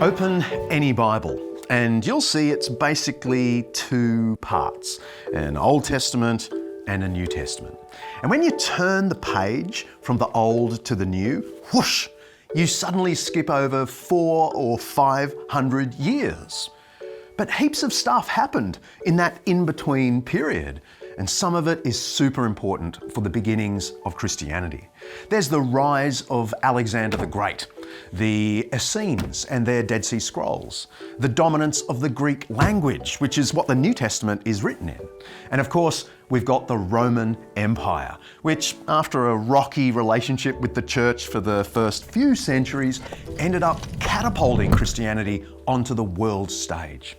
Open any Bible and you'll see it's basically two parts, an Old Testament and a New Testament. And when you turn the page from the Old to the New, whoosh, you suddenly skip over 400 or 500 years. But heaps of stuff happened in that in-between period, and some of it is super important for the beginnings of Christianity. There's the rise of Alexander the Great, the Essenes and their Dead Sea Scrolls, the dominance of the Greek language, which is what the New Testament is written in. And of course, we've got the Roman Empire, which after a rocky relationship with the church for the first few centuries, ended up catapulting Christianity onto the world stage.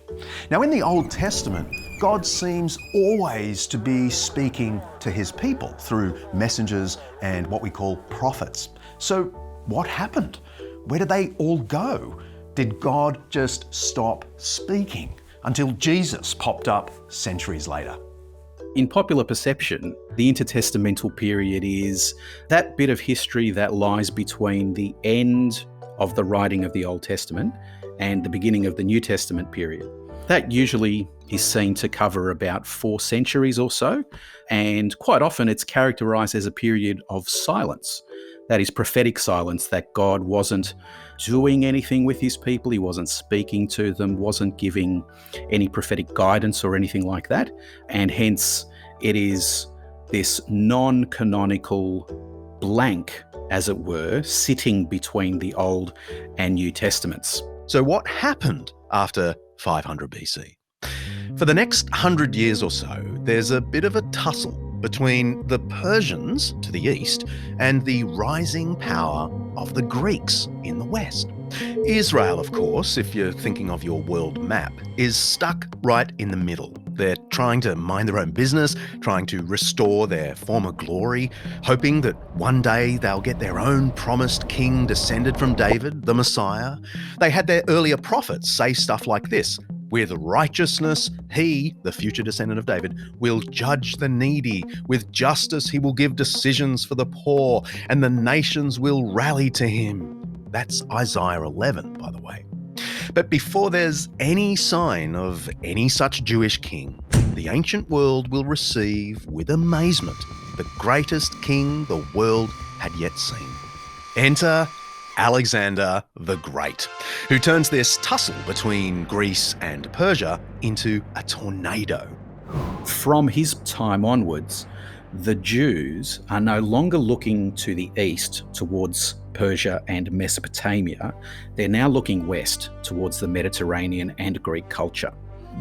Now in the Old Testament, God seems always to be speaking to his people through messengers and what we call prophets. So what happened? Where did they all go? Did God just stop speaking until Jesus popped up centuries later? In popular perception, the intertestamental period is that bit of history that lies between the end of the writing of the Old Testament and the beginning of the New Testament period. That usually is seen to cover about 4 centuries or so, and quite often it's characterized as a period of silence. That is prophetic silence, that God wasn't doing anything with his people, he wasn't speaking to them, wasn't giving any prophetic guidance or anything like that, and hence it is this non-canonical blank, as it were, sitting between the Old and New Testaments. So what happened after 500 BC? For the next 100 years or so, there's a bit of a tussle between the Persians to the east and the rising power of the Greeks in the west. Israel, of course, if you're thinking of your world map, is stuck right in the middle. They're trying to mind their own business, trying to restore their former glory, hoping that one day they'll get their own promised king descended from David, the Messiah. They had their earlier prophets say stuff like this: "With righteousness, he, the future descendant of David, will judge the needy. With justice, he will give decisions for the poor, and the nations will rally to him." That's Isaiah 11, by the way. But before there's any sign of any such Jewish king, the ancient world will receive with amazement the greatest king the world had yet seen. Enter Alexander the Great, who turns this tussle between Greece and Persia into a tornado. From his time onwards, the Jews are no longer looking to the east towards Persia and Mesopotamia. They're now looking west towards the Mediterranean and Greek culture.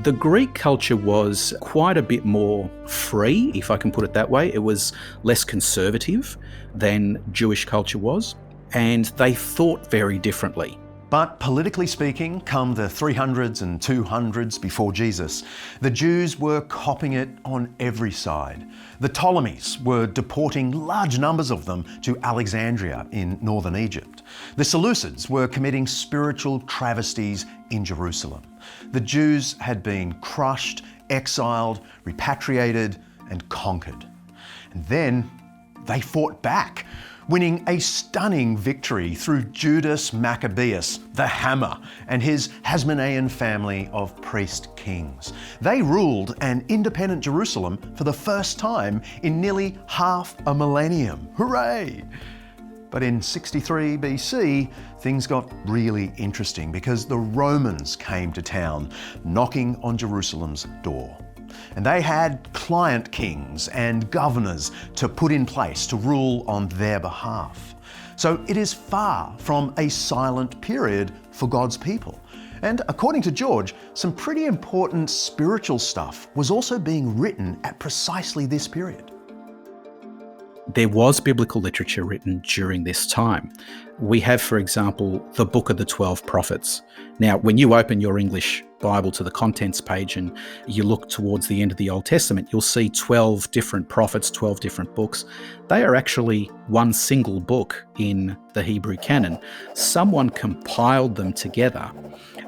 The Greek culture was quite a bit more free, if I can put it that way. It was less conservative than Jewish culture was, and they thought very differently. But politically speaking, come the 300s and 200s before Jesus, the Jews were copping it on every side. The Ptolemies were deporting large numbers of them to Alexandria in northern Egypt. The Seleucids were committing spiritual travesties in Jerusalem. The Jews had been crushed, exiled, repatriated, and conquered. And then they fought back, winning a stunning victory through Judas Maccabeus, the Hammer, and his Hasmonean family of priest kings. They ruled an independent Jerusalem for the first time in nearly half a millennium. Hooray! But in 63 BC, things got really interesting because the Romans came to town, knocking on Jerusalem's door. And they had client kings and governors to put in place to rule on their behalf. So it is far from a silent period for God's people. And according to George, some pretty important spiritual stuff was also being written at precisely this period. There was biblical literature written during this time. We have, for example, the Book of the 12 Prophets. Now, when you open your English Bible to the contents page and you look towards the end of the Old Testament, you'll see 12 different prophets, 12 different books. They are actually one single book in the Hebrew canon. Someone compiled them together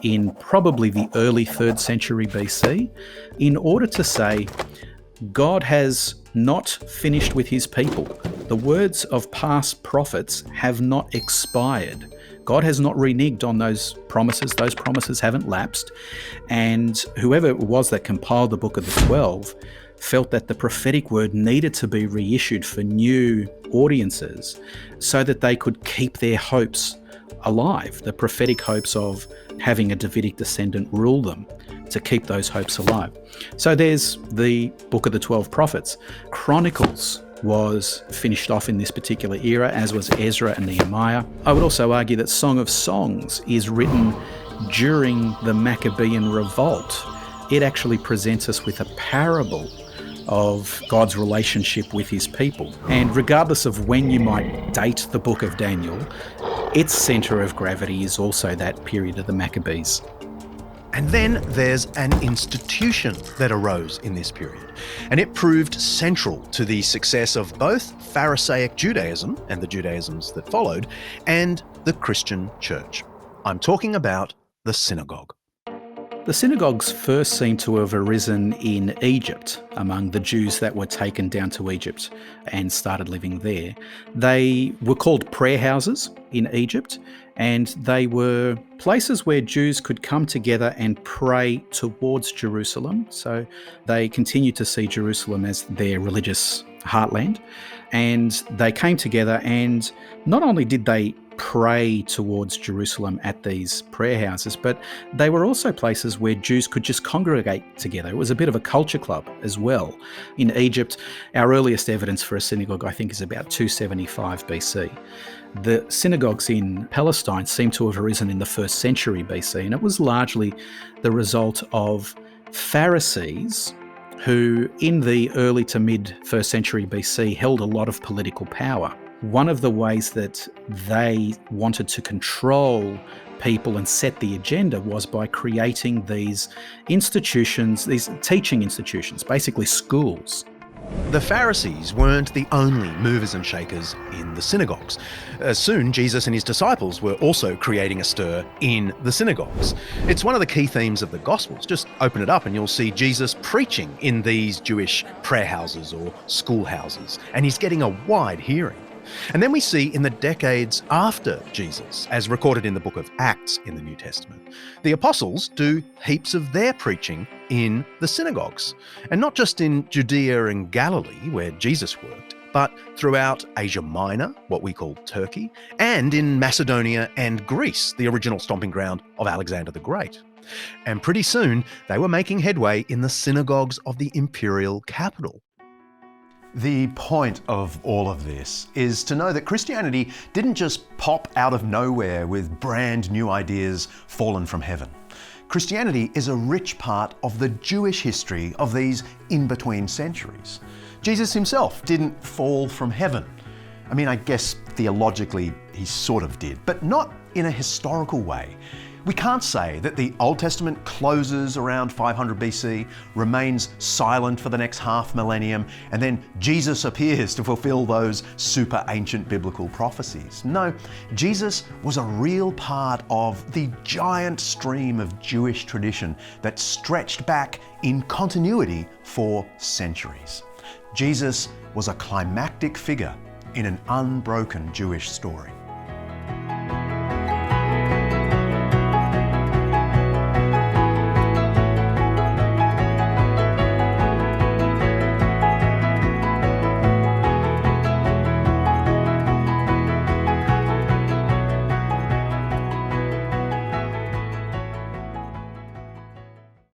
in probably the early 3rd century BC in order to say, God has not finished with his people. The words of past prophets have not expired. God has not reneged on those promises. Those promises haven't lapsed. And whoever it was that compiled the Book of the 12 felt that the prophetic word needed to be reissued for new audiences so that they could keep their hopes alive, the prophetic hopes of having a Davidic descendant rule them, to keep those hopes alive. So there's the Book of the 12 Prophets. Chronicles was finished off in this particular era, as was Ezra and Nehemiah. I would also argue that Song of Songs is written during the Maccabean revolt. It actually presents us with a parable of God's relationship with his people. And regardless of when you might date the book of Daniel, its centre of gravity is also that period of the Maccabees. And then there's an institution that arose in this period, and it proved central to the success of both Pharisaic Judaism and the Judaisms that followed, and the Christian church. I'm talking about the synagogue. The synagogues first seem to have arisen in Egypt, among the Jews that were taken down to Egypt and started living there. They were called prayer houses in Egypt, and they were places where Jews could come together and pray towards Jerusalem. So they continued to see Jerusalem as their religious heartland. And they came together, and not only did they pray towards Jerusalem at these prayer houses, but they were also places where Jews could just congregate together. It was a bit of a culture club as well. In Egypt, our earliest evidence for a synagogue, I think, is about 275 BC. The synagogues in Palestine seem to have arisen in the 1st century BC, and it was largely the result of Pharisees who, in the early to mid 1st century BC, held a lot of political power. One of the ways that they wanted to control people and set the agenda was by creating these institutions, these teaching institutions, basically schools. The Pharisees weren't the only movers and shakers in the synagogues. Soon, Jesus and his disciples were also creating a stir in the synagogues. It's one of the key themes of the Gospels. Just open it up and you'll see Jesus preaching in these Jewish prayer houses or schoolhouses, and he's getting a wide hearing. And then we see in the decades after Jesus, as recorded in the book of Acts in the New Testament, the apostles do heaps of their preaching in the synagogues. And not just in Judea and Galilee, where Jesus worked, but throughout Asia Minor, what we call Turkey, and in Macedonia and Greece, the original stomping ground of Alexander the Great. And pretty soon, they were making headway in the synagogues of the imperial capital. The point of all of this is to know that Christianity didn't just pop out of nowhere with brand new ideas fallen from heaven. Christianity is a rich part of the Jewish history of these in-between centuries. Jesus himself didn't fall from heaven. I mean, I guess theologically he sort of did, but not in a historical way. We can't say that the Old Testament closes around 500 BC, remains silent for the next half millennium, and then Jesus appears to fulfill those super ancient biblical prophecies. No, Jesus was a real part of the giant stream of Jewish tradition that stretched back in continuity for centuries. Jesus was a climactic figure in an unbroken Jewish story.